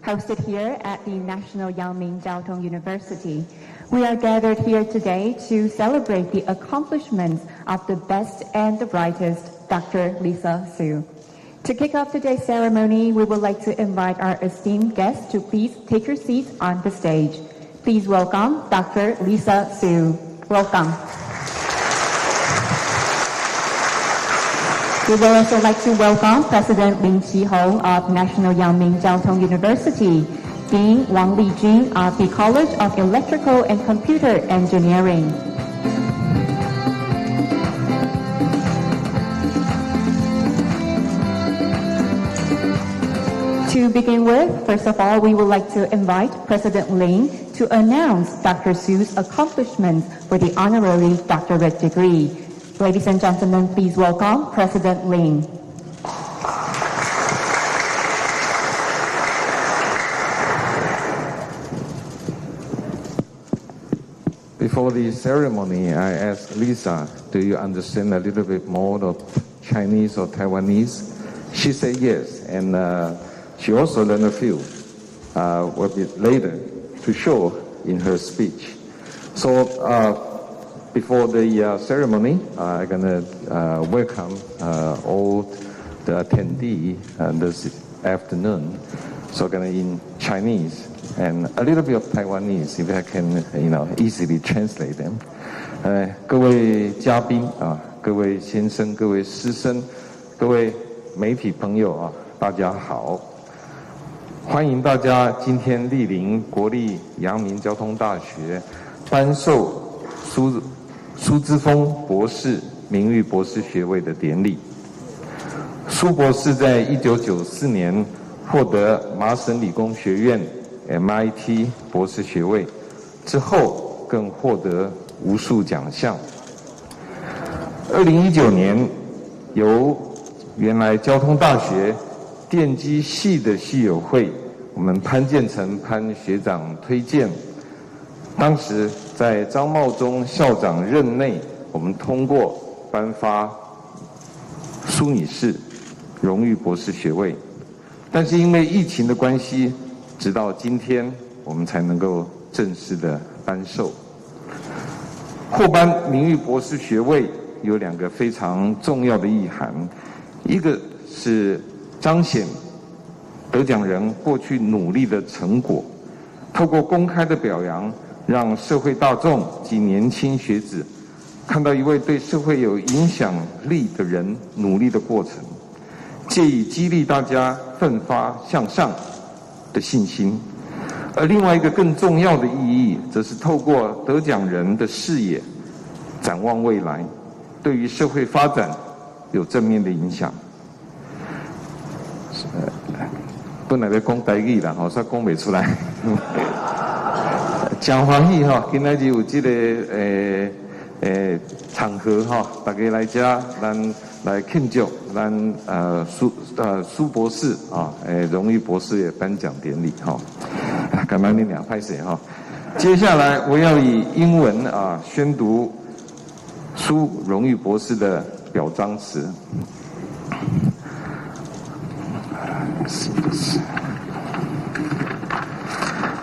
hosted here at the National Yangming Jiao Tong University. We are gathered here today to celebrate the accomplishments of the best and the brightest, Dr. Lisa Su. To kick off today's ceremony, we would like to invite our esteemed guests to please take your seats on the stage. Please welcome Dr. Lisa Su. Welcome. We would also like to welcome President Lin Qihong of National Yangming Jiao Tong University, Dean Wang Lijun of the College of Electrical and Computer Engineering. To begin with, first of all, we would like to invite President Lin to announce Dr. Su's accomplishments for the honorary doctorate degree. Ladies and gentlemen, please welcome President Lin. Before the ceremony, I asked Lisa, do you understand a little bit more of Chinese or Taiwanese? She said yes, and she also learned a few a bit later to show in her speech. So before the ceremony, I'm going to welcome all the attendees this afternoon. So I'm going to in Chinese and a little bit of Taiwanese, if I can, easily translate them. 各位嘉宾啊，各位先生，各位师生，各位媒体朋友啊，大家好！欢迎大家今天莅临国立阳明交通大学颁授苏姿丰博士名誉博士学位的典礼。苏博士在1994年获得麻省理工学院 MIT 博士学位，之后更获得无数奖项。2019年，由原来交通大学电机系的系友会，我们潘建成潘学长推荐，当时在张茂忠校长任内，我们通过颁发苏女士荣誉博士学位，但是因为疫情的关系，直到今天我们才能够正式的颁授。获颁名誉博士学位有两个非常重要的意涵，一个是彰显得奖人过去努力的成果，透过公开的表扬，让社会大众及年轻学子看到一位对社会有影响力的人努力的过程，借以激励大家奋发向上的信心。而另外一个更重要的意义，则是透过得奖人的视野展望未来，对于社会发展有正面的影响。本来要讲台语啦，所以讲不出来。真欢喜哈，今仔日有这个场合哈，大家来这，咱来庆祝咱苏博士啊，荣誉博士的颁奖典礼哈。感谢你俩，拍摄哈。接下来我要以英文啊宣读苏荣誉博士的表彰词。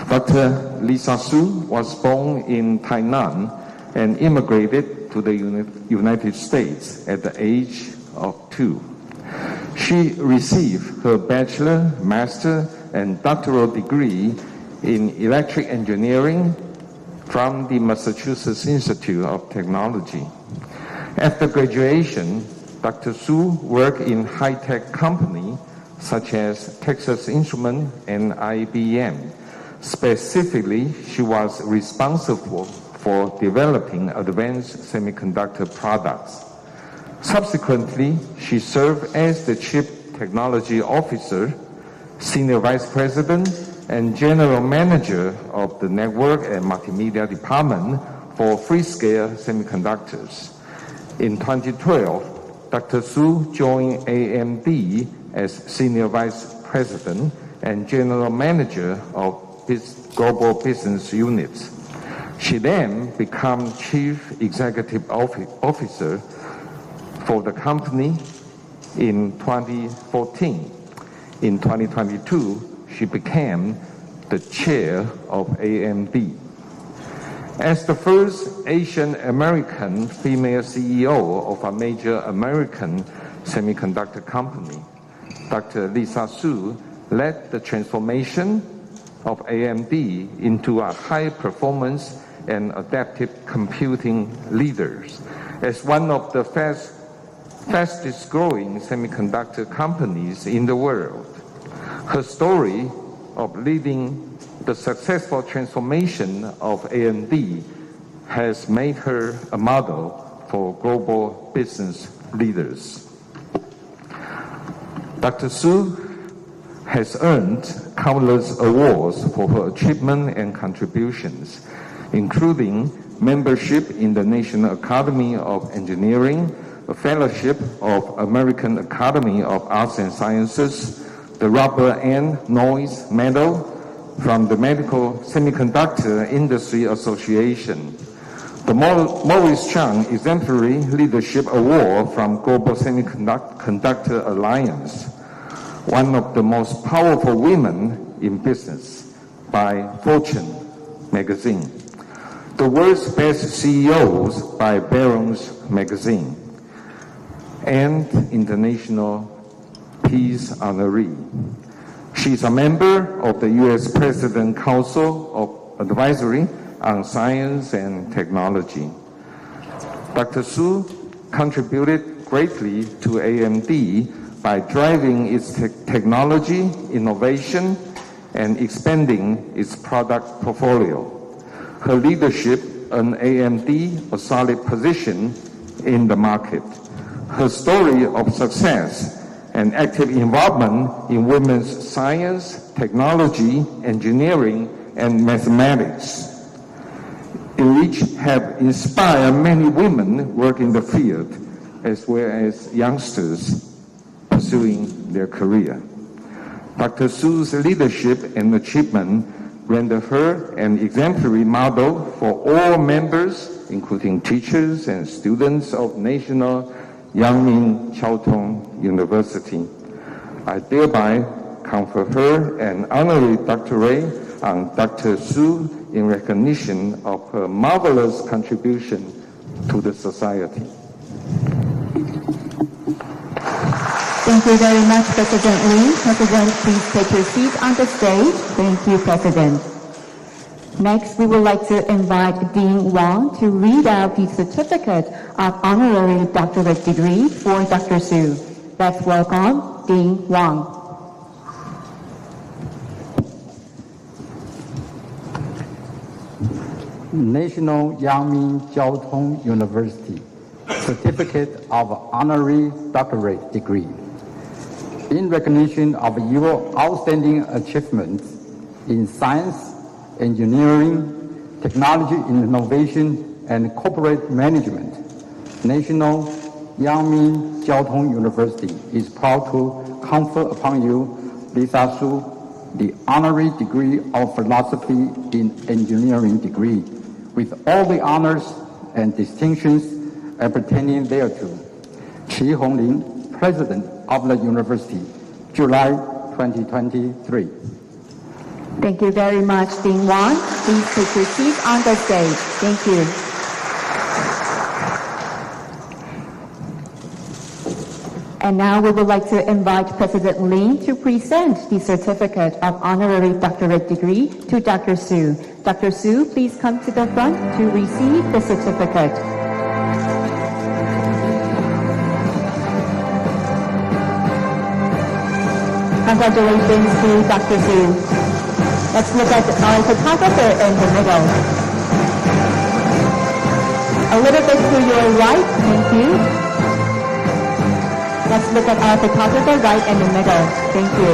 Dr. Lisa Su was born in Tainan and immigrated to the United States at the age of 2. She received her bachelor, master, and doctoral degree in electric engineering from the Massachusetts Institute of Technology. After graduation, Dr. Su worked in high-tech companies such as Texas Instruments and IBM. Specifically, she was responsible for developing advanced semiconductor products. Subsequently, she served as the Chief Technology Officer, Senior Vice President, and General Manager of the Network and Multimedia Department for Freescale Semiconductors. In 2012, Dr. Su joined AMD as Senior Vice President and General Manager of its global business units. She then became Chief Executive Officer for the company in 2014. In 2022, she became the chair of AMD. As the first Asian American female CEO of a major American semiconductor company, Dr. Lisa Su led the transformation of AMD into a high-performance and adaptive computing leader. As one of the fastest-growing semiconductor companies in the world, her story of leading the successful transformation of AMD has made her a model for global business leaders. Dr. Su has earned countless awards for her achievement and contributions, including membership in the National Academy of Engineering, a fellowship of American Academy of Arts and Sciences, the Robert N. Noyce Medal from the Medical Semiconductor Industry Association, the Maurice Chang Exemplary Leadership Award from Global Semiconductor Alliance, one of the most powerful women in business by Fortune magazine, the world's best CEOs by Barron's magazine, and International Peace Honoree. She's a member of the U.S. President Council of Advisory on Science and Technology. Dr. Su contributed greatly to AMD by driving its technology innovation and expanding its product portfolio. Her leadership earned AMD a solid position in the market. Her story of success and active involvement in women's science, technology, engineering, and mathematics, in which have inspired many women working in the field, as well as youngsters pursuing their career. Dr. Su's leadership and achievement render her an exemplary model for all members, including teachers and students of National Yangming Chiao Tung University. I thereby confer her an honorary doctorate on Dr. Su in recognition of her marvelous contribution to the society. Thank you very much, President Lee. President, please take your seat on the stage. Thank you, President. Next, we would like to invite Dean Wang to read out the certificate of honorary doctorate degree for Dr. Su. Let's welcome Dean Wang. National Yangming Chiao Tung University Certificate of Honorary Doctorate Degree. In recognition of your outstanding achievements in science, engineering, technology innovation, and corporate management, National Yangming Chiao Tung University is proud to confer upon you, Lisa Su, the honorary degree of philosophy in engineering degree, with all the honors and distinctions appertaining thereto. Qi Honglin, President of the University, July 2023. Thank you very much, Dean Wang. Please take your seat on the stage. Thank you. And now we would like to invite President Lin to present the Certificate of Honorary Doctorate Degree to Dr. Su. Dr. Su, please come to the front to receive the certificate. Congratulations to Dr. Su. Let's look at our photographer in the middle. A little bit to your right, thank you. Let's look at our photographer right in the middle. Thank you.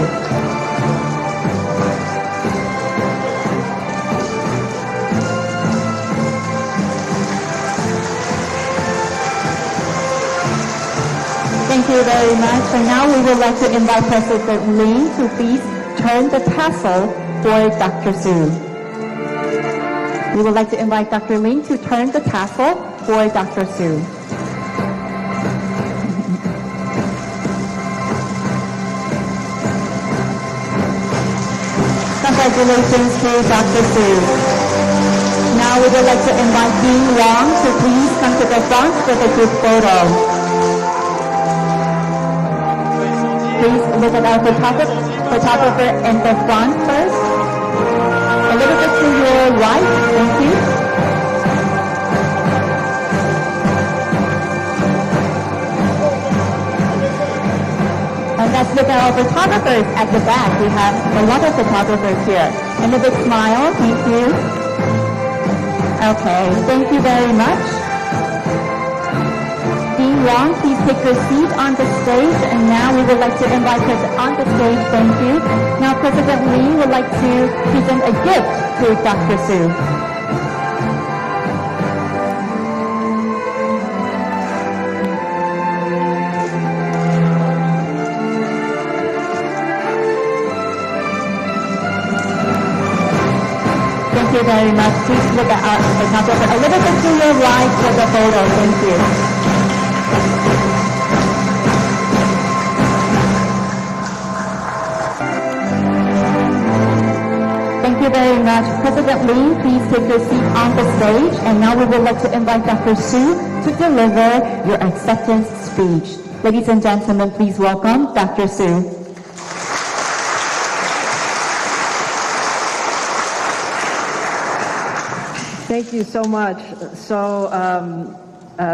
Thank you very much. And now we would like to invite President Lee to please turn the tassel for Dr. Su. We would like to invite Dr. Lin to turn the tassel for Dr. Su. Congratulations to Dr. Su. Now we would like to invite Dean Wong to please come to the front for the group photo. Please look at our photographer in the front first. A little bit to your right, thank you. And let's look at our photographers at the back. We have a lot of photographers here. And a big smile, thank you. Okay, thank you very much. Dean Wong, please take your seat on the stage. And now we would like to invite us on the stage, thank you. Now President Lee would like to present a gift to Dr. Su. Thank you very much. Please look at our photographer a little bit to your right for the photo. Thank you. Thank you very much. President Lee, please take your seat on the stage. And now we would like to invite Dr. Su to deliver your acceptance speech. Ladies and gentlemen, please welcome Dr. Su. Thank you so much. So,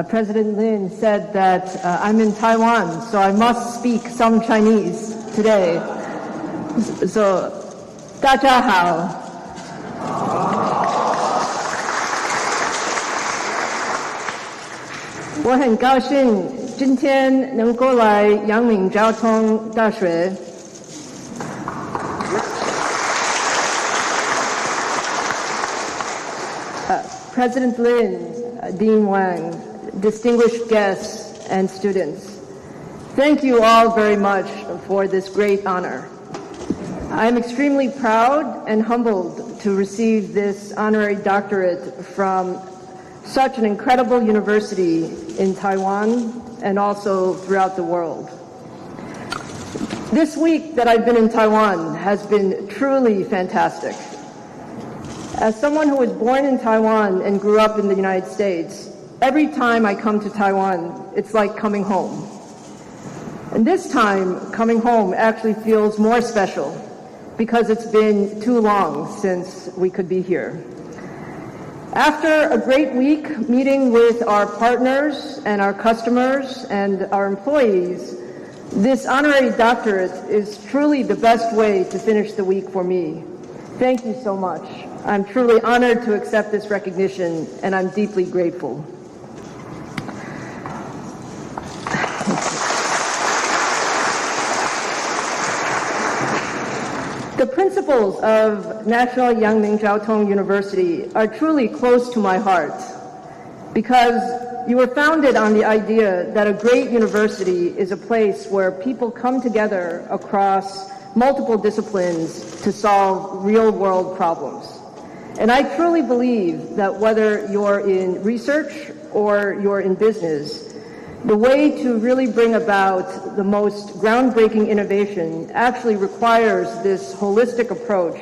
President Lin said that I'm in Taiwan, so I must speak some Chinese today. So, 大家好。我很高兴今天能够来阳明交通大学。President Lin, Dean Wang, distinguished guests and students, thank you all very much for this great honor. I am extremely proud and humbled to receive this honorary doctorate from such an incredible university in Taiwan and also throughout the world. This week that I've been in Taiwan has been truly fantastic. As someone who was born in Taiwan and grew up in the United States, every time I come to Taiwan, it's like coming home. And this time, coming home actually feels more special because it's been too long since we could be here. After a great week meeting with our partners and our customers and our employees, this honorary doctorate is truly the best way to finish the week for me. Thank you so much. I'm truly honored to accept this recognition, and I'm deeply grateful. The principles of National Yangming Jiao Tong University are truly close to my heart because you were founded on the idea that a great university is a place where people come together across multiple disciplines to solve real-world problems. And I truly believe that whether you're in research or you're in business, the way to really bring about the most groundbreaking innovation actually requires this holistic approach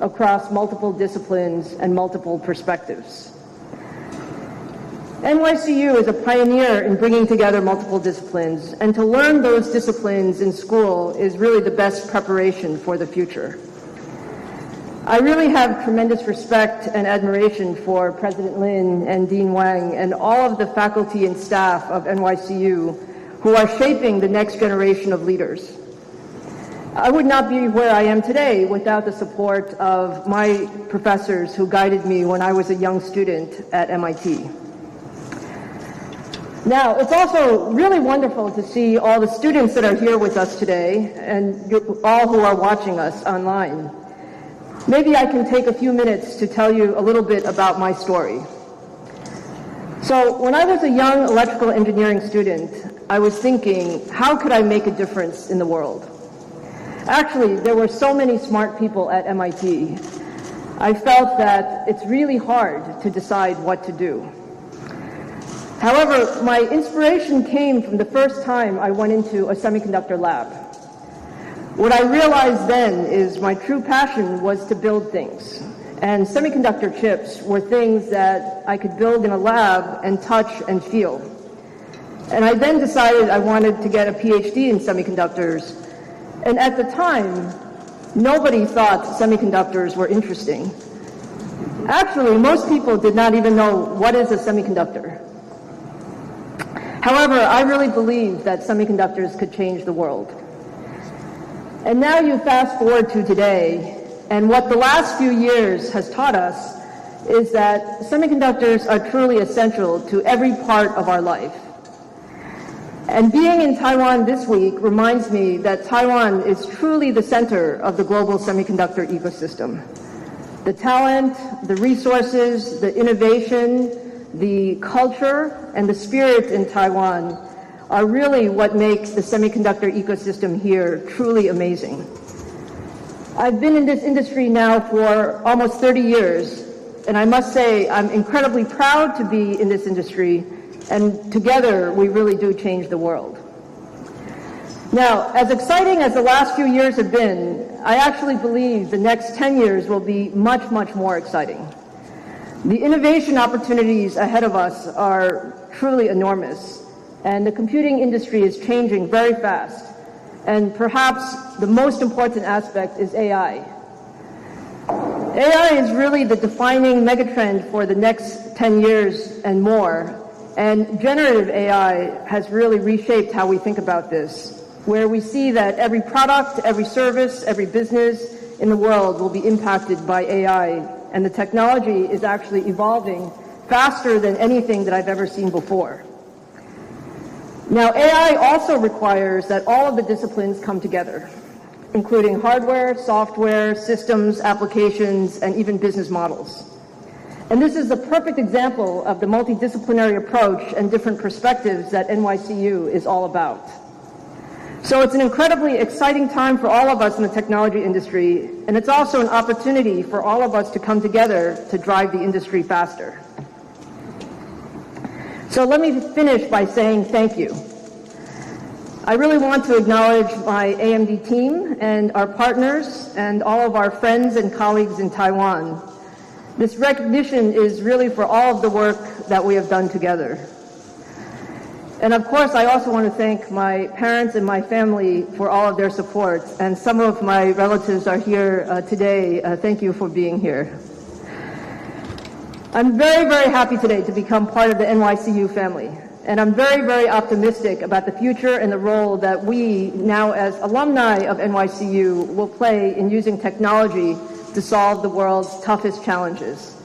across multiple disciplines and multiple perspectives. NYCU is a pioneer in bringing together multiple disciplines, and to learn those disciplines in school is really the best preparation for the future. I really have tremendous respect and admiration for President Lin and Dean Wang and all of the faculty and staff of NYCU who are shaping the next generation of leaders. I would not be where I am today without the support of my professors who guided me when I was a young student at MIT. Now, it's also really wonderful to see all the students that are here with us today and all who are watching us online. Maybe I can take a few minutes to tell you a little bit about my story. So when I was a young electrical engineering student, I was thinking, how could I make a difference in the world? Actually, there were so many smart people at MIT. I felt that it's really hard to decide what to do. However, my inspiration came from the first time I went into a semiconductor lab. What I realized then is my true passion was to build things. And semiconductor chips were things that I could build in a lab and touch and feel. And I then decided I wanted to get a PhD in semiconductors. And at the time, nobody thought semiconductors were interesting. Actually, most people did not even know what is a semiconductor. However, I really believed that semiconductors could change the world. And now you fast forward to today, and what the last few years has taught us is that semiconductors are truly essential to every part of our life. And being in Taiwan this week reminds me that Taiwan is truly the center of the global semiconductor ecosystem. The talent, the resources, the innovation, the culture, and the spirit in Taiwan are really what makes the semiconductor ecosystem here truly amazing. I've been in this industry now for almost 30 years, and I must say I'm incredibly proud to be in this industry, and together we really do change the world. Now, as exciting as the last few years have been, I actually believe the next 10 years will be much, much more exciting. The innovation opportunities ahead of us are truly enormous, and the computing industry is changing very fast. And perhaps the most important aspect is AI. AI is really the defining megatrend for the next 10 years and more. And generative AI has really reshaped how we think about this, where we see that every product, every service, every business in the world will be impacted by AI. And the technology is actually evolving faster than anything that I've ever seen before. Now, AI also requires that all of the disciplines come together, including hardware, software, systems, applications, and even business models. And this is the perfect example of the multidisciplinary approach and different perspectives that NYCU is all about. So it's an incredibly exciting time for all of us in the technology industry, and it's also an opportunity for all of us to come together to drive the industry faster. So let me finish by saying thank you. I really want to acknowledge my AMD team and our partners and all of our friends and colleagues in Taiwan. This recognition is really for all of the work that we have done together. And of course, I also want to thank my parents and my family for all of their support. And some of my relatives are here today. Thank you for being here. I'm very, very happy today to become part of the NYCU family. And I'm very, very optimistic about the future and the role that we, now as alumni of NYCU, will play in using technology to solve the world's toughest challenges.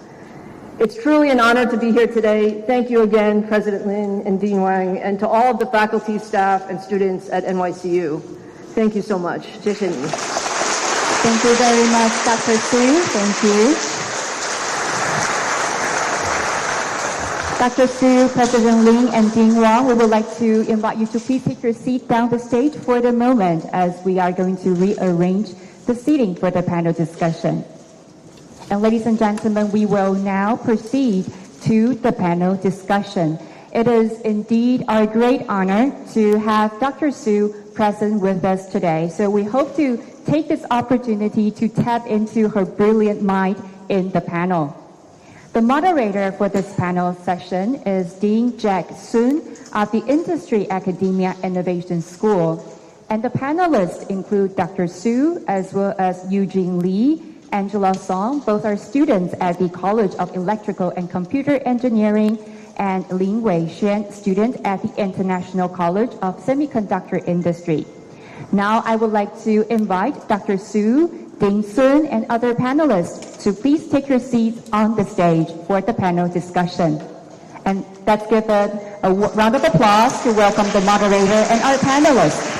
It's truly an honor to be here today. Thank you again, President Lin and Dean Wang, and to all of the faculty, staff, and students at NYCU. Thank you so much. 谢谢你. Thank you very much, Dr. Su. Thank you. Dr. Su, President Lin, and Dean Wang, we would like to invite you to please take your seat down the stage for the moment as we are going to rearrange the seating for the panel discussion. And ladies and gentlemen, we will now proceed to the panel discussion. It is indeed our great honor to have Dr. Su present with us today. So we hope to take this opportunity to tap into her brilliant mind in the panel. The moderator for this panel session is Dean Jack Sun of the Industry Academia Innovation School. And the panelists include Dr. Su as well as Eugene Lee, Angela Song, both are students at the College of Electrical and Computer Engineering, and Lin Wei Xuan, student at the International College of Semiconductor Industry. Now I would like to invite Dr. Su, Dean Sun, and other panelists to please take your seats on the stage for the panel discussion. And let's give a round of applause to welcome the moderator and our panelists.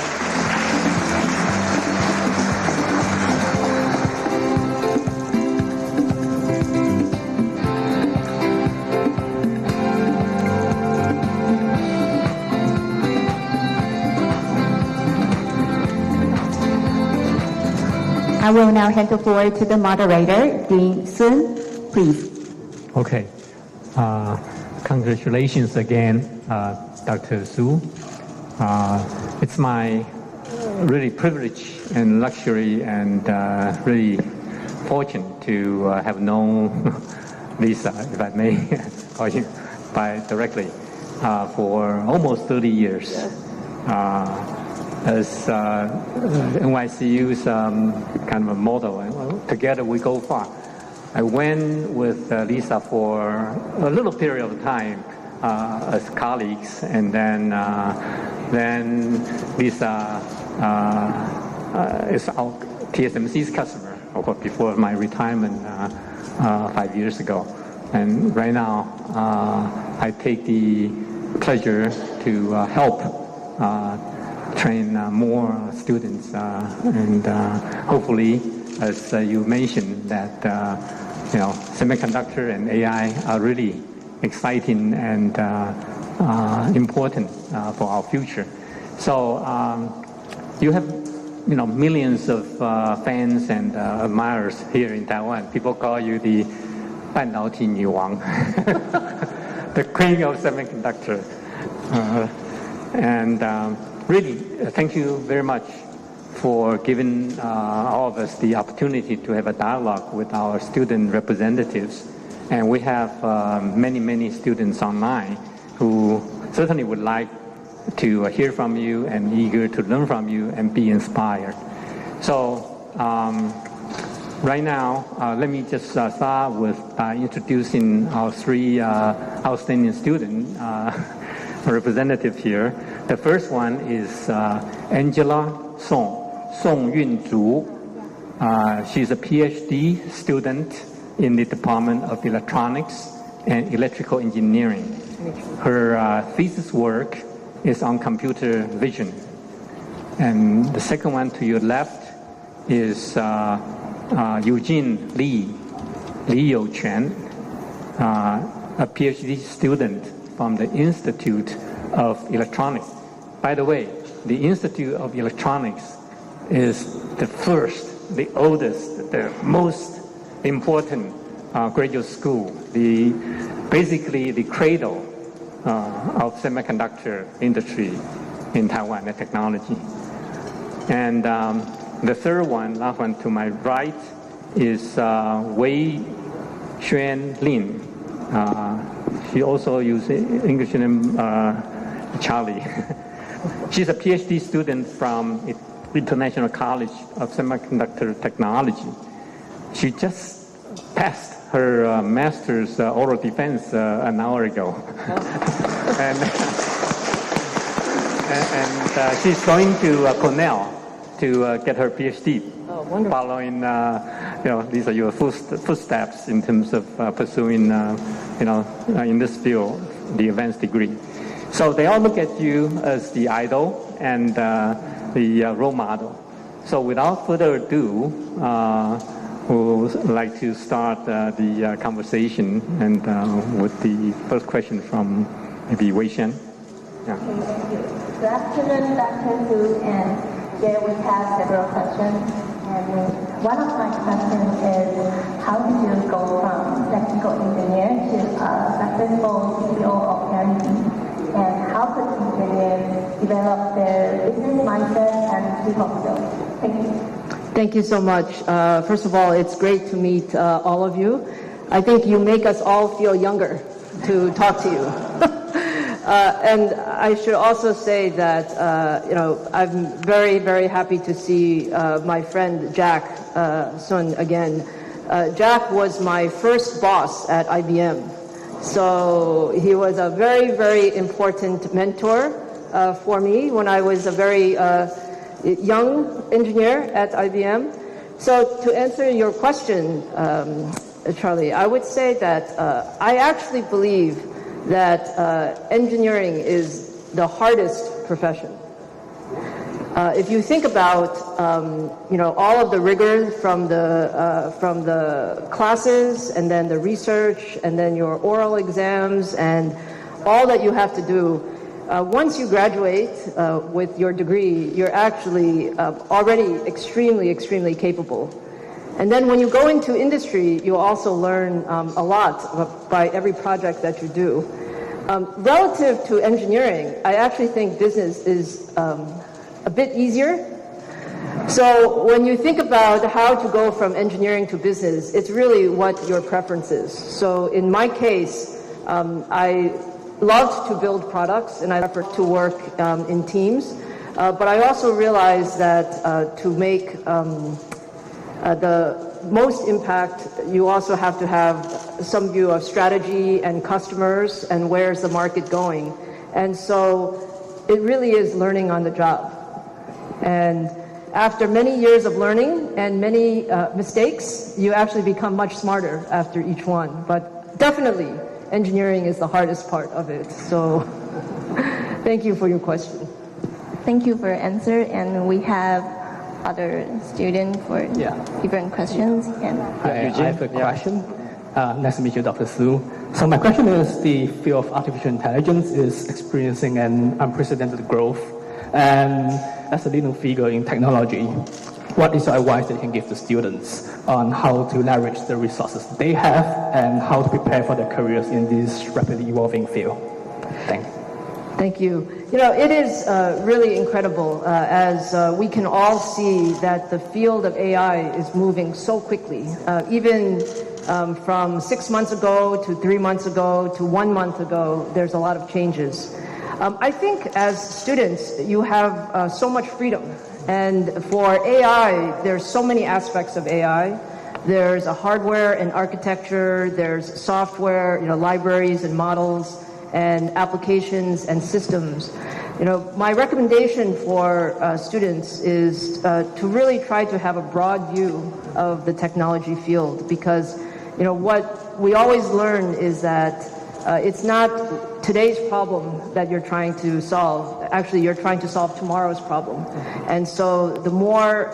I will now hand the floor to the moderator, Dean Sun, please. Okay. Congratulations again, Dr. Su. It's my really privileged and luxury and really fortunate to have known Lisa, if I may call you by directly, for almost 30 years. As NYCU's kind of a model, together we go far. I went with Lisa for a little period of time as colleagues, and then Lisa is our TSMC's customer before my retirement 5 years ago. And right now, I take the pleasure to help train more students, and hopefully, as you mentioned, that semiconductor and AI are really exciting and important for our future. So you have millions of fans and admirers here in Taiwan. People call you the 半导体女王, the queen of semiconductor. Really, thank you very much for giving all of us the opportunity to have a dialogue with our student representatives. And we have many students online who certainly would like to hear from you and eager to learn from you and be inspired. So right now, let me just start with introducing our three outstanding student representatives here. The first one is Angela Song Yunzhu. She's a PhD student in the Department of Electronics and Electrical Engineering. Her thesis work is on computer vision. And the second one to your left is Eugene Li Youquan, a PhD student from the Institute of Electronics. By the way, the Institute of Electronics is the first, the oldest, the most important graduate school, basically the cradle of semiconductor industry in Taiwan, the technology. And the third one, last one to my right, is Wei Xuan Lin. She also uses English name Charlie. She's a PhD student from International College of Semiconductor Technology. She just passed her master's oral defense an hour ago. and she's going to Cornell to get her PhD. Oh, wonderful. Following, these are your footsteps in terms of pursuing, in this field, the advanced degree. So they all look at you as the idol and the role model. So without further ado, we would like to start the conversation, and with the first question from maybe Wei Xuan. Yeah. Good afternoon, Dr. Su, and here we have several questions. And one of my questions is, how did you go from technical engineer to a successful CEO of RD? And how could engineers develop their business mindset and people skills? Thank you. Thank you so much. First of all, it's great to meet all of you. I think you make us all feel younger to talk to you. And I should also say that, I'm very, very happy to see my friend Jack Sun again. Jack was my first boss at IBM. So he was a very, very important mentor for me when I was a very young engineer at IBM. So to answer your question, Charlie, I would say that I actually believe that engineering is the hardest profession. If you think about, all of the rigor from the classes, and then the research, and then your oral exams, and all that you have to do, once you graduate with your degree, you're actually already extremely, extremely capable. And then when you go into industry, you also learn a lot by every project that you do. Relative to engineering, I actually think business is a bit easier So when you think about how to go from engineering to business, it's really what your preference is. So in my case, I loved to build products and I prefer to work in teams. But I also realized that to make the most impact, you also have to have some view of strategy and customers and where's the market going. And so it really is learning on the job. And after many years of learning and many mistakes, you actually become much smarter after each one. But definitely, engineering is the hardest part of it. So thank you for your question. Thank you for your answer. And we have other students for different questions. Hi, I have a question. Nice to meet you, Dr. Su. So my question is, the field of artificial intelligence is experiencing an unprecedented growth. And as a leading figure in technology, what is your advice that you can give to students on how to leverage the resources they have and how to prepare for their careers in this rapidly evolving field? Thanks. Thank you. You know, it is really incredible as we can all see that the field of AI is moving so quickly. Even from 6 months ago to 3 months ago to 1 month ago, there's a lot of changes. I think as students, you have so much freedom. And for AI, there's so many aspects of AI. There's a hardware and architecture, there's software, libraries and models, and applications and systems. My recommendation for students is to really try to have a broad view of the technology field, because what we always learn is that it's not today's problem that you're trying to solve. Actually, you're trying to solve tomorrow's problem. And so the more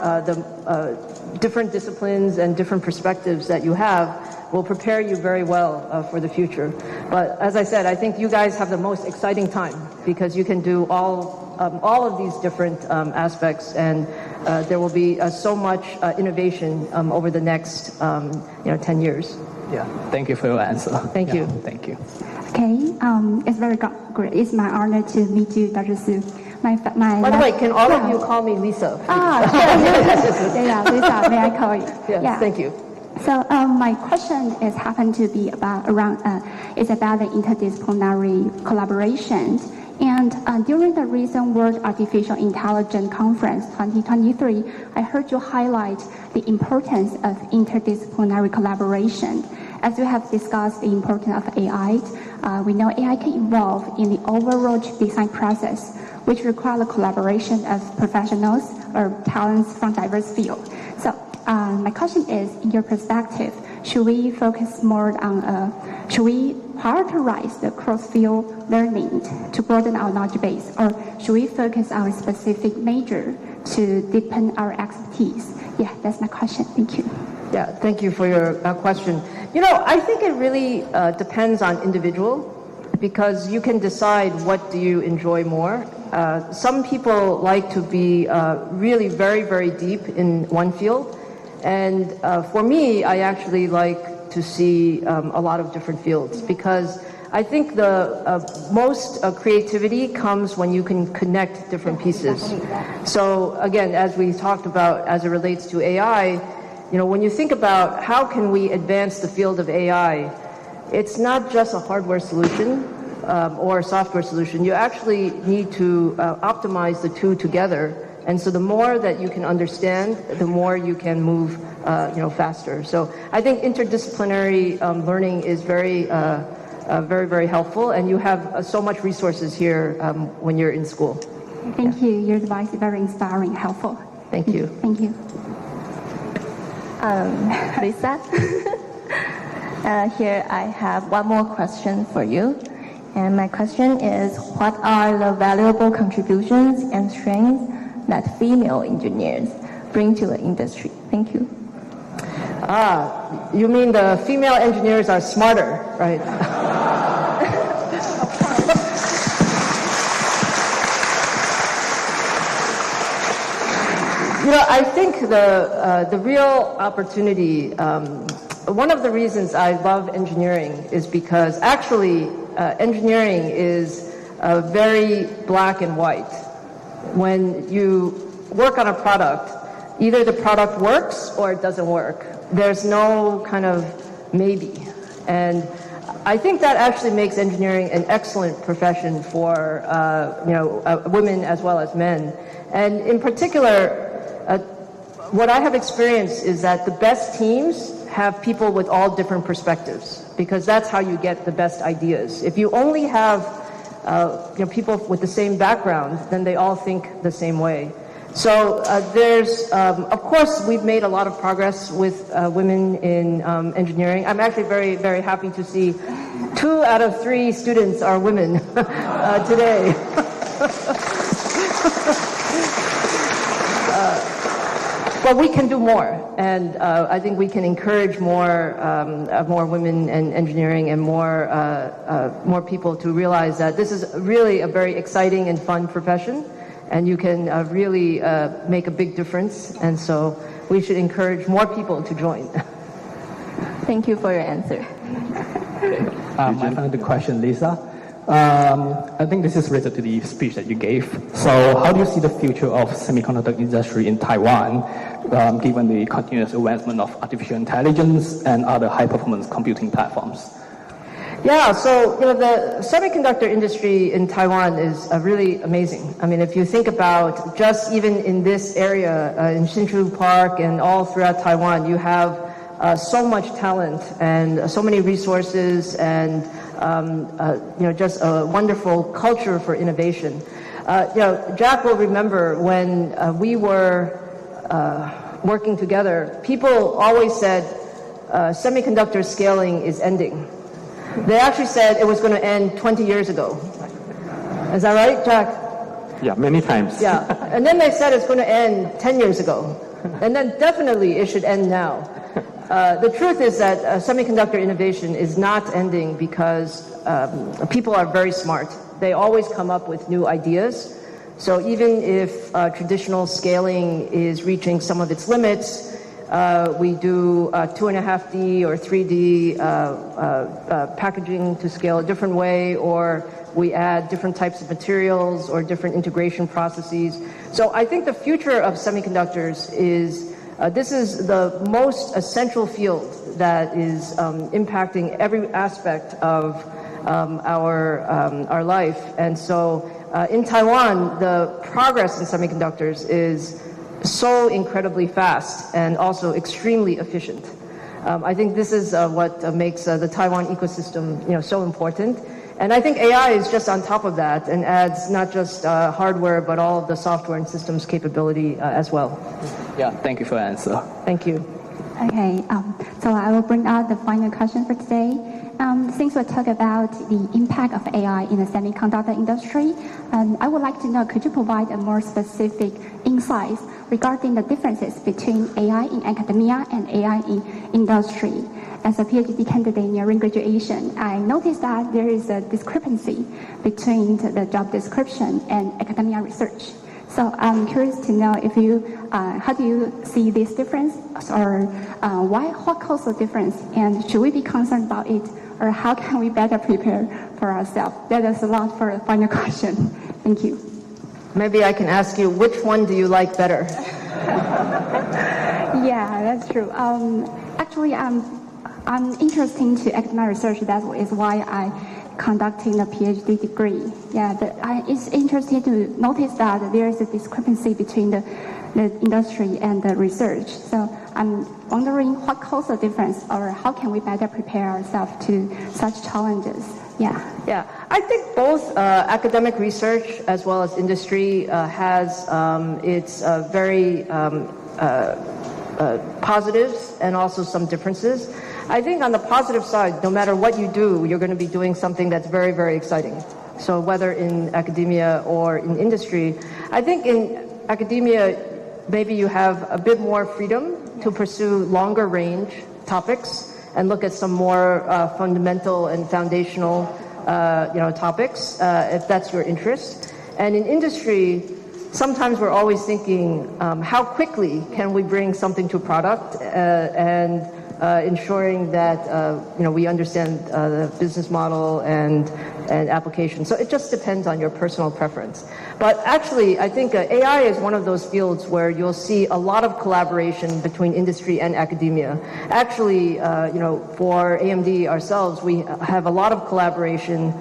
different disciplines and different perspectives that you have will prepare you very well for the future. But as I said, I think you guys have the most exciting time because you can do all of these different aspects, and there will be so much innovation over the next 10 years. Yeah, thank you for your answer. Thank you. Thank you. Okay, it's very great. It's my honor to meet you, Dr. Su. By the way, can all of you call me Lisa? Sure. Lisa, may I call you? Yes, thank you. So my question is happened to be about it's about the interdisciplinary collaboration. And during the recent World Artificial Intelligence Conference 2023, I heard you highlight the importance of interdisciplinary collaboration. As you have discussed the importance of AI, we know AI can involve in the overall design process, which requires the collaboration of professionals or talents from diverse fields. So my question is, in your perspective, should we focus more on, should we prioritize the cross-field learning to broaden our knowledge base, or should we focus on a specific major to deepen our expertise? Yeah, that's my question. Thank you. Yeah, thank you for your question. I think it really depends on individual, because you can decide what do you enjoy more. Some people like to be really very, very deep in one field. And for me, I actually like to see a lot of different fields, because I think the most creativity comes when you can connect different pieces. So again, as we talked about as it relates to AI, when you think about how can we advance the field of AI, it's not just a hardware solution or a software solution. You actually need to optimize the two together. And so the more that you can understand, the more you can move faster. So I think interdisciplinary learning is very, very helpful, and you have so much resources here when you're in school. Thank you. Your advice is very inspiring, helpful. Thank you. Thank you. Lisa, here I have one more question for you. And my question is, what are the valuable contributions and strengths that female engineers bring to the industry? Thank you. You mean the female engineers are smarter, right? I think the real opportunity, one of the reasons I love engineering is because actually engineering is very black and white. When you work on a product, Either the product works or it doesn't work. There's no kind of maybe. And I think that actually makes engineering an excellent profession for women as well as men. And in particular, what I have experienced is that the best teams have people with all different perspectives, because that's how you get the best ideas. If you only have people with the same background, then they all think the same way. So there's, of course, we've made a lot of progress with women in engineering. I'm actually very, very happy to see 2 out of 3 students are women today. But we can do more, and I think we can encourage more women in engineering and more people to realize that this is really a very exciting and fun profession, and you can really make a big difference. And so we should encourage more people to join. Thank you for your answer. My final question, Lisa. I think this is related to the speech that you gave. So how do you see the future of semiconductor industry in Taiwan, given the continuous advancement of artificial intelligence and other high-performance computing platforms? Yeah, so the semiconductor industry in Taiwan is really amazing. I mean, if you think about just even in this area, in Hsinchu Park and all throughout Taiwan, you have so much talent and so many resources and just a wonderful culture for innovation. Jack will remember when we were working together, people always said semiconductor scaling is ending. They actually said it was going to end 20 years ago. Is that right, Jack? Yeah, many times. Yeah, and then they said it's going to end 10 years ago. And then definitely it should end now. The truth is that semiconductor innovation is not ending because people are very smart. They always come up with new ideas. So even if traditional scaling is reaching some of its limits, we do 2.5D or 3D packaging to scale a different way, or we add different types of materials or different integration processes. So I think the future of semiconductors is this is the most essential field that is impacting every aspect of our life. And so in Taiwan, the progress in semiconductors is so incredibly fast and also extremely efficient. I think this is what makes the Taiwan ecosystem so important. And I think AI is just on top of that and adds not just hardware, but all of the software and systems capability as well. Yeah, thank you for the answer. Thank you. Okay, so I will bring out the final question for today. Since we talk about the impact of AI in the semiconductor industry, I would like to know, could you provide a more specific insights regarding the differences between AI in academia and AI in industry? As a PhD candidate nearing graduation, I noticed that there is a discrepancy between the job description and academia research. So I'm curious to know if you, how do you see this difference, or what caused the difference, and should we be concerned about it, or how can we better prepare for ourselves? That is a lot for a final question. Thank you. Maybe I can ask you, which one do you like better? Yeah, that's true. Actually, I'm interested into academic research. That is why I conducting a PhD degree. Yeah, but it's interesting to notice that there is a discrepancy between the industry and the research. So I'm wondering what caused the difference, or how can we better prepare ourselves to such challenges? Yeah. Yeah, I think both academic research as well as industry has its very positives and also some differences. I think on the positive side, no matter what you do, you're going to be doing something that's very, very exciting. So whether in academia or in industry, I think in academia, maybe you have a bit more freedom to pursue longer range topics and look at some more fundamental and foundational topics, if that's your interest. And in industry, sometimes we're always thinking, how quickly can we bring something to product and ensuring that we understand the business model and and application. So it just depends on your personal preference. But actually, I think AI is one of those fields where you'll see a lot of collaboration between industry and academia. Actually, for AMD ourselves, we have a lot of collaboration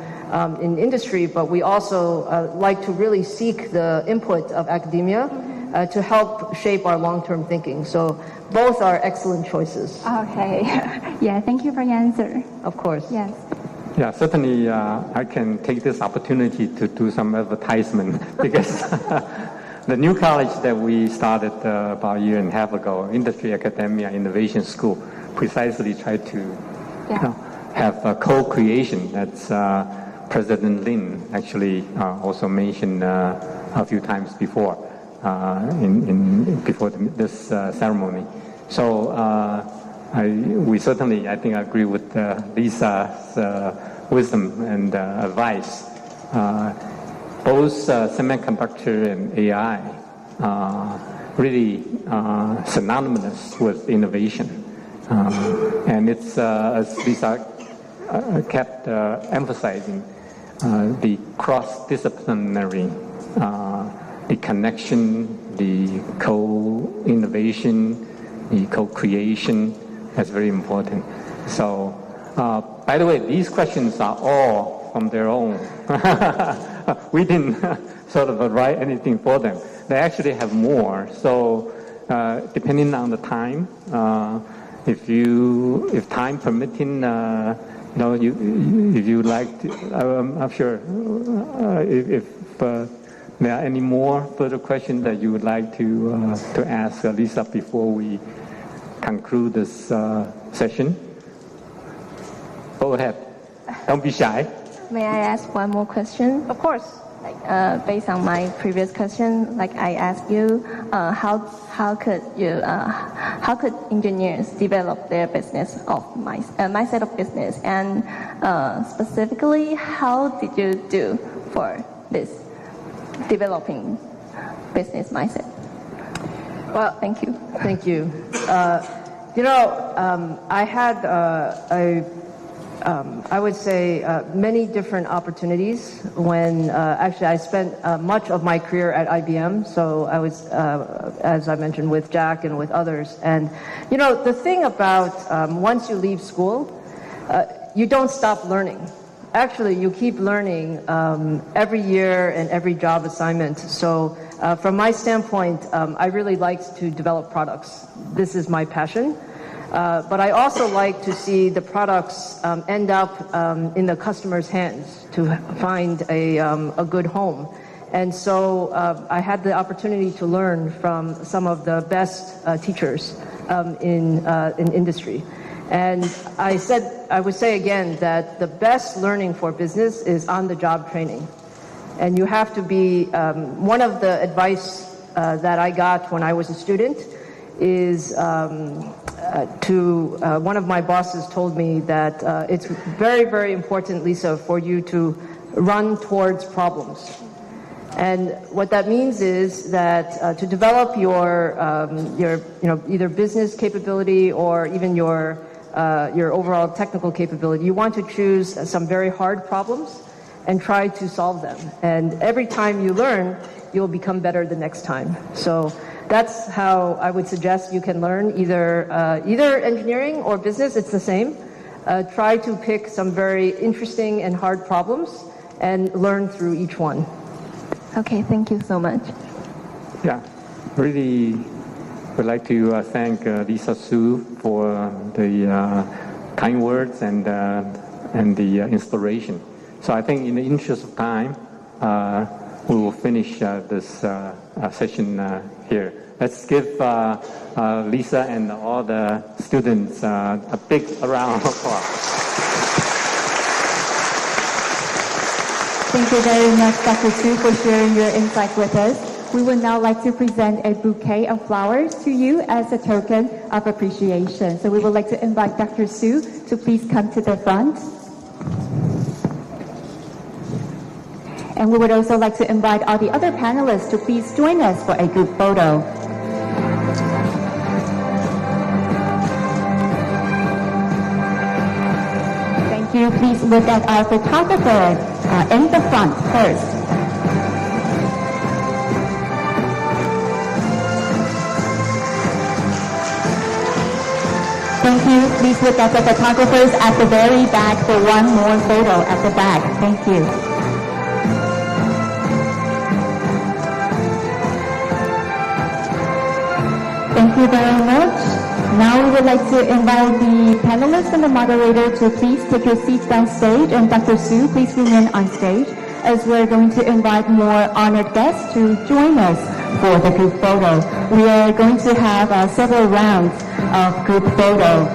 in industry, but we also like to really seek the input of academia to help shape our long-term thinking. So both are excellent choices. Okay. Yeah, thank you for your answer. Of course. Yes. Yeah, certainly I can take this opportunity to do some advertisement because the new college that we started about a year and a half ago, Industry Academia Innovation School, precisely tried to have a co-creation. That's President Lin actually also mentioned a few times before before this ceremony. So we certainly, I think, agree with Lisa's wisdom and advice. Both semiconductor and AI really synonymous with innovation. And it's, as Lisa kept emphasizing, the cross-disciplinary, the connection, the co-innovation, the co-creation, that's very important. So, by the way, these questions are all from their own. We didn't sort of write anything for them. They actually have more. So, depending on the time, if time permitting, if you like to, I'm sure if there are any more further questions that you would like to ask Lisa before we conclude this session. Go ahead. Don't be shy. May I ask one more question? Of course. Based on my previous question, like I asked you, how could engineers develop their business of mindset of business, and specifically, how did you do for this developing business mindset? Well, thank you. Thank you. I had I would say many different opportunities when actually I spent much of my career at IBM. So I was, as I mentioned, with Jack and with others. And the thing about once you leave school, you don't stop learning. Actually, you keep learning every year and every job assignment. So from my standpoint, I really like to develop products. This is my passion. But I also like to see the products end up in the customer's hands to find a good home. And so I had the opportunity to learn from some of the best teachers in industry. And I would say again that the best learning for business is on-the-job training. And you have to be, one of the advice that I got when I was a student is one of my bosses told me that it's very, very important, Lisa, for you to run towards problems. And what that means is that to develop your either business capability or even your overall technical capability, you want to choose some very hard problems and try to solve them. And every time you learn, you'll become better the next time. So that's how I would suggest you can learn either engineering or business. It's the same. Try to pick some very interesting and hard problems and learn through each one. Okay, thank you so much. Yeah, really would like to thank Lisa Su for the kind words and the inspiration. So I think in the interest of time, we will finish this session here. Let's give Lisa and all the students a big round of applause. Thank you very much, Dr. Su, for sharing your insight with us. We would now like to present a bouquet of flowers to you as a token of appreciation. So we would like to invite Dr. Su to please come to the front. And we would also like to invite all the other panelists to please join us for a group photo. Thank you. Please look at our photographer, in the front first. Thank you. Please look at the photographers at the very back for one more photo at the back. Thank you. Thank you very much. Now we would like to invite the panelists and the moderator to please take your seats downstage, and Dr. Su, please remain on stage, as we're going to invite more honored guests to join us for the group photo. We are going to have several rounds of group photo.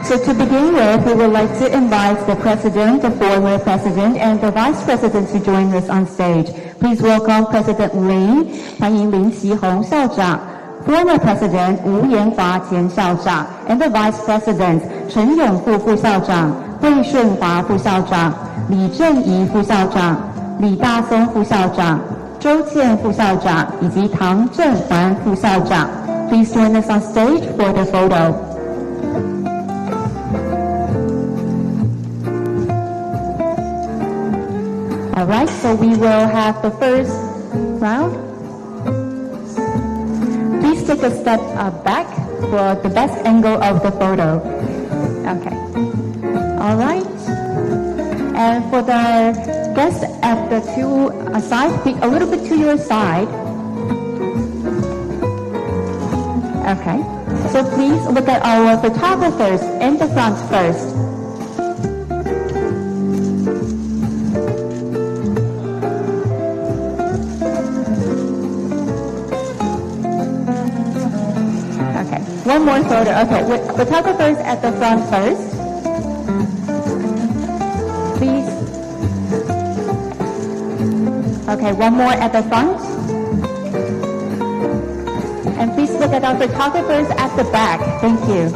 So to begin with, we would like to invite the president, the former president, and the vice president to join us on stage. Please welcome President Lin, 欢迎林锡宏校长, former president 吴延华前校长, and the vice president 陈永富副校长, 魏顺华副校长, 李正仪副校长, 李大松副校长, 周倩副校长, 以及唐正环副校长. Please join us on stage for the photo. All right, so we will have the first round. Please take a step back for the best angle of the photo. Okay. All right. And for the guests at the two sides, pick a little bit to your side. Okay. So please look at our photographers in the front first. One more photo. Okay, with photographers at the front first. Please. Okay, one more at the front. And please look at our photographers at the back. Thank you.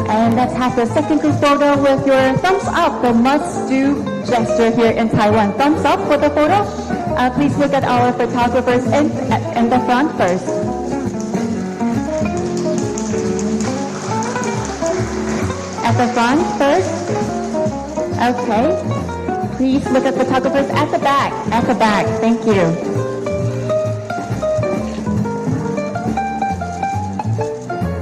And let's have the second group photo with your thumbs up, the must-do gesture here in Taiwan. Thumbs up for the photo. Please look at our photographers in the front first. At the front first. Okay. Please look at photographers at the back. At the back. Thank you.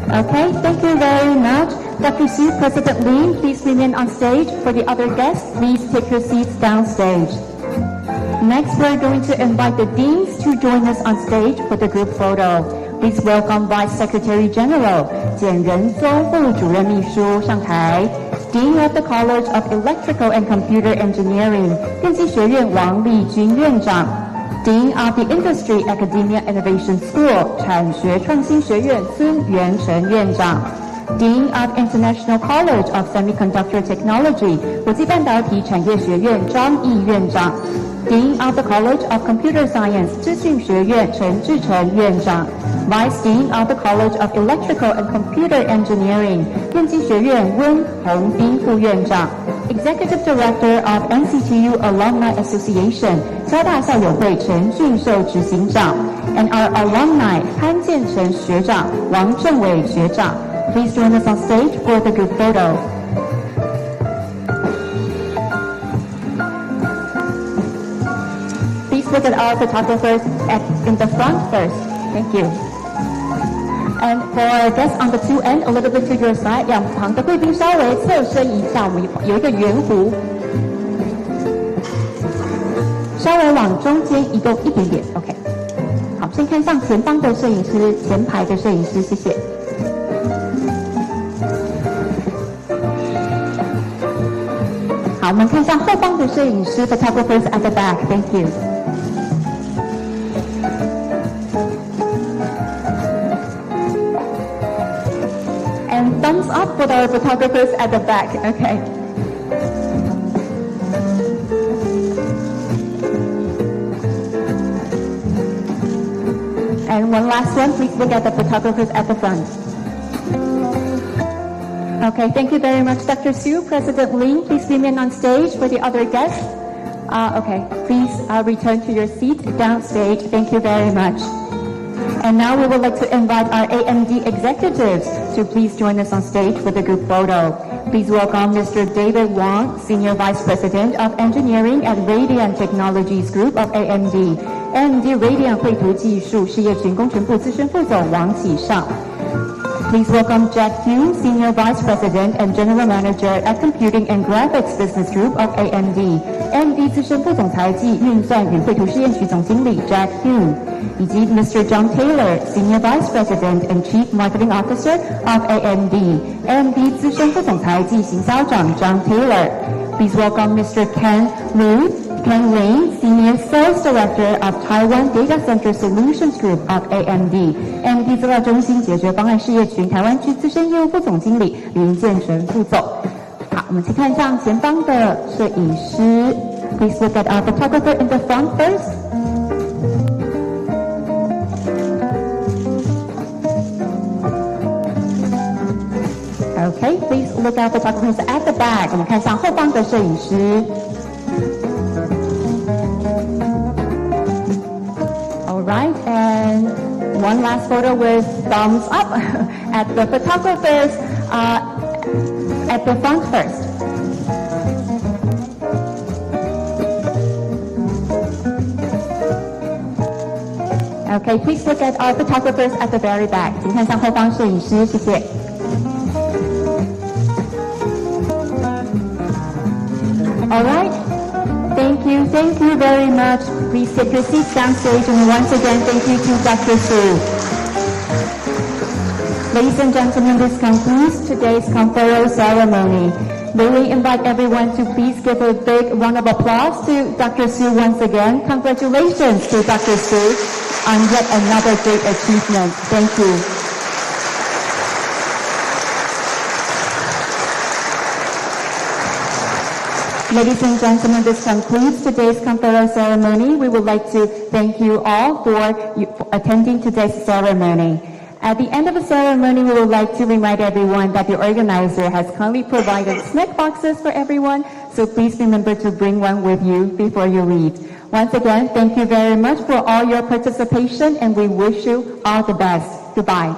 Okay. Thank you very much. Dr. Su, President Lin, please remain on stage. For the other guests, please take your seats downstage. Next, we're going to invite the deans to join us on stage for the group photo. Please welcome Vice Secretary General 简仁宗副主任秘书上台, Dean of the College of Electrical and Computer Engineering 电机学院王立军院长, Dean of the Industry Academia Innovation School 产学创新学院孙元成院长, Dean of International College of Semiconductor Technology 国际半导体产业学院张毅院长, Dean of the College of Computer Science 资讯学院陈志成院长, Vice Dean of the College of Electrical and Computer Engineering 电机学院温宏斌副院长, Executive Director of NCTU Alumni Association 交大校友会陈俊寿执行长, and our alumni 潘建成学长、王正伟学长. Please join us on stage for the group photo. Look at our photographers in the front first. Thank you. And for our guests on the two end, a little bit to your side. 两旁的贵宾稍微侧身一下，我们有一个圆弧，稍微往中间移动一点点。OK。好，先看向前方的摄影师，前排的摄影师，谢谢。好，我们看向后方的摄影师 ，photographers at the back. Thank you. Thumbs up for our photographers at the back. Okay. And one last one, please look at the photographers at the front. Okay, thank you very much, Dr. Su. President Lin, please remain on stage for the other guests. Okay, please return to your seat downstage. Thank you very much. And now we would like to invite our AMD executives to please join us on stage for the group photo. Please welcome Mr. David Wang, Senior Vice President of Engineering at Radiant Technologies Group of AMD. AMD Radiant 绘图技术事业群工程部资深副总王启尚。Please welcome Jack Hume, Senior Vice President and General Manager at Computing and Graphics Business Group of AMD. AMD 资深副总裁暨运算与绘图试验区总经理 Jack Hume， 以及 Mr. John Taylor, Senior Vice President and Chief Marketing Officer of AMD. AMD 资深副总裁暨行销长 John Taylor. Please welcome Mr. Ken Lin, Senior Sales Director of Taiwan Data Center Solutions Group of AMD. AMD 资料中心解决方案事业群台湾区资深业务副总经理林建成副总。好，我们先看向前方的摄影师。Please look at our photographer in the front first. Okay, please look at photographers at the back. 我们看向后方的摄影师。Alright, and one last photo with thumbs up at the photographers at the front first. Okay, please look at our photographers at the very back. 请看向后方摄影师，谢谢。Alright, thank you very much. Please take your seats downstage, and once again, thank you to Dr. Su. Ladies and gentlemen, this concludes today's conferral ceremony. May we invite everyone to please give a big round of applause to Dr. Su once again. Congratulations to Dr. Su on yet another great achievement. Thank you. Ladies and gentlemen, this concludes today's conferral ceremony. We would like to thank you all for attending today's ceremony. At the end of the ceremony, we would like to remind everyone that the organizer has kindly provided snack boxes for everyone, so please remember to bring one with you before you leave. Once again, thank you very much for all your participation, and we wish you all the best. Goodbye.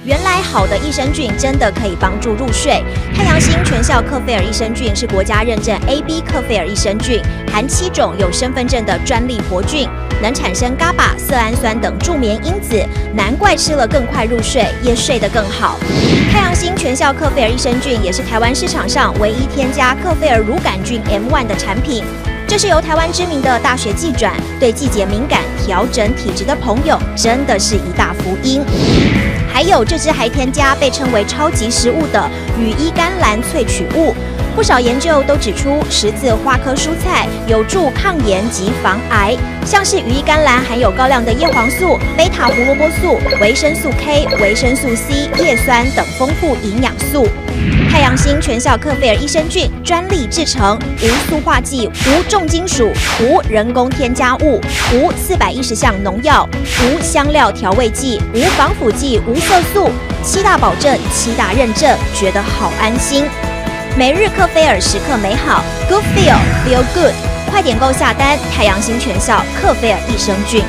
原来好的益生菌真的可以帮助入睡。太阳星全效克菲尔益生菌是国家认证 AB 克菲尔益生菌，含7种有身份证的专利活菌，能产生伽巴、色氨酸等助眠因子，难怪吃了更快入睡，也睡得更好。太阳星全效克菲尔益生菌也是台湾市场上唯一添加克菲尔乳杆菌 M1 的产品。这是由台湾知名的大学季转，对季节敏感、调整体质的朋友真的是一大福音。还有这支还添加被称为超级食物的羽衣甘蓝萃取物。不少研究都指出，十字花科蔬菜有助抗炎及防癌，像是羽衣甘蓝含有高量的叶黄素、贝塔胡萝卜素、维生素 K、维生素 C、叶酸等丰富营养素。太阳星全效克菲尔益生菌专利制成，无塑化剂、无重金属、无人工添加物、无410项农药、无香料调味剂、无防腐剂、无色素，7大保证、7大认证，觉得好安心。每日克菲尔时刻美好 ，Good Feel Feel Good， 快点购下单！太阳星全效克菲尔益生菌。